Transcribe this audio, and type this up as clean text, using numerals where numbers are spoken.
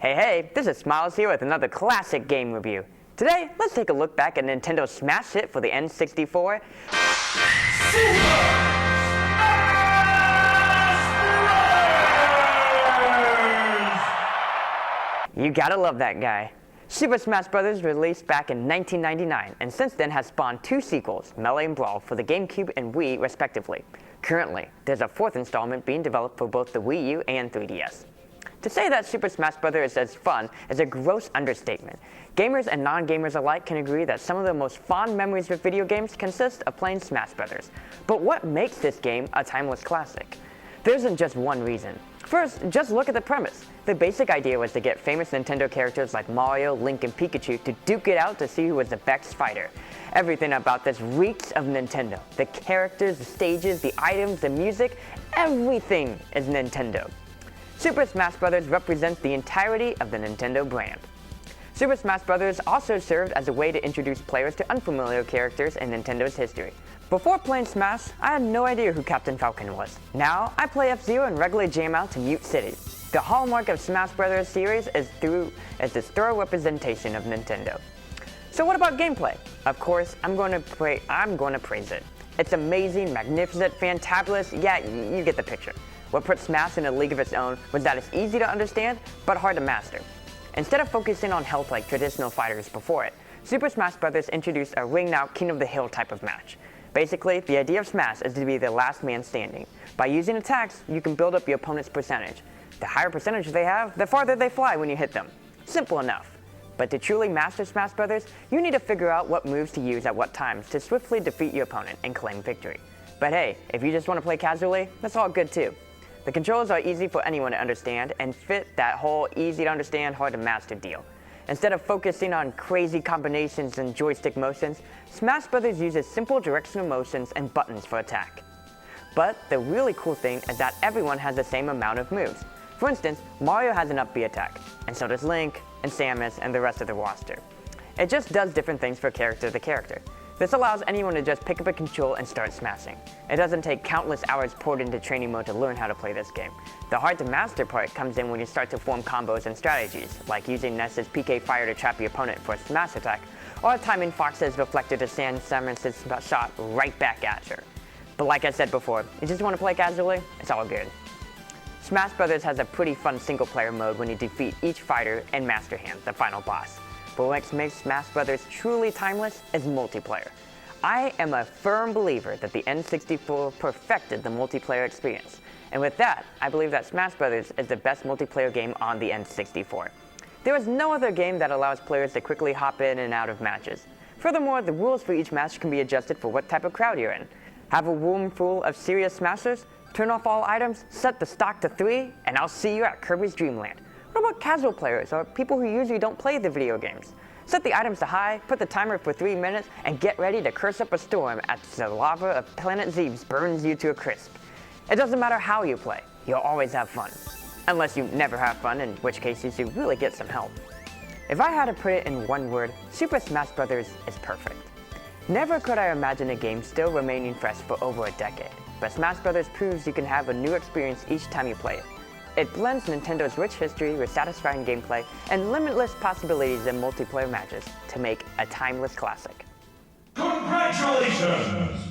Hey, this is Smiles here with another classic game review. Today, let's take a look back at Nintendo's smash hit for the N64, You gotta love that guy. Super Smash Bros. Released back in 1999 and since then has spawned two sequels, Melee and Brawl, for the GameCube and Wii respectively. Currently, there's a fourth installment being developed for both the Wii U and 3DS. To say that Super Smash Bros. Is fun is a gross understatement. Gamers and non-gamers alike can agree that some of the most fond memories with video games consist of playing Smash Bros. But what makes this game a timeless classic? There isn't just one reason. First, just look at the premise. The basic idea was to get famous Nintendo characters like Mario, Link, and Pikachu to duke it out to see who was the best fighter. Everything about this reeks of Nintendo. The characters, the stages, the items, the music, everything is Nintendo. Super Smash Bros. Represents the entirety of the Nintendo brand. Super Smash Bros. Also served as a way to introduce players to unfamiliar characters in Nintendo's history. Before playing Smash, I had no idea who Captain Falcon was. Now, I play F-Zero and regularly jam out to Mute City. The hallmark of Smash Bros. Series is its thorough representation of Nintendo. So what about gameplay? Of course, I'm going to praise it. It's amazing, magnificent, fantabulous, yeah, you get the picture. What put Smash in a league of its own was that it's easy to understand, but hard to master. Instead of focusing on health like traditional fighters before it, Super Smash Bros. Introduced a ring out, king of the hill type of match. Basically, the idea of Smash is to be the last man standing. By using attacks, you can build up your opponent's percentage. The higher percentage they have, the farther they fly when you hit them. Simple enough. But to truly master Smash Bros., you need to figure out what moves to use at what times to swiftly defeat your opponent and claim victory. But hey, if you just want to play casually, that's all good too. The controls are easy for anyone to understand and fit that whole easy to understand, hard to master deal. Instead of focusing on crazy combinations and joystick motions, Smash Bros. Uses simple directional motions and buttons for attack. But the really cool thing is that everyone has the same amount of moves. For instance, Mario has an up B attack, and so does Link, and Samus, and the rest of the roster. It just does different things for character to character. This allows anyone to just pick up a control and start smashing. It doesn't take countless hours poured into training mode to learn how to play this game. The hard to master part comes in when you start to form combos and strategies, like using Ness's PK Fire to trap your opponent for a smash attack, or timing Fox's Reflector to send Samus's shot right back at her. But like I said before, you just want to play casually, it's all good. Smash Bros. Has a pretty fun single-player mode when you defeat each fighter and Master Hand, the final boss. But what makes Smash Bros. Truly timeless is multiplayer. I am a firm believer that the N64 perfected the multiplayer experience. And with that, I believe that Smash Bros. Is the best multiplayer game on the N64. There is no other game that allows players to quickly hop in and out of matches. Furthermore, the rules for each match can be adjusted for what type of crowd you're in. Have a room full of serious smashers, turn off all items, set the stock to 3, and I'll see you at Kirby's Dream Land. What about casual players or people who usually don't play the video games? Set the items to high, put the timer for 3 minutes, and get ready to curse up a storm as the lava of Planet Zebes burns you to a crisp. It doesn't matter how you play, you'll always have fun. Unless you never have fun, in which case you should really get some help. If I had to put it in one word, Super Smash Bros. Is perfect. Never could I imagine a game still remaining fresh for over a decade, but Smash Bros. Proves you can have a new experience each time you play it. It blends Nintendo's rich history with satisfying gameplay and limitless possibilities in multiplayer matches to make a timeless classic. Congratulations!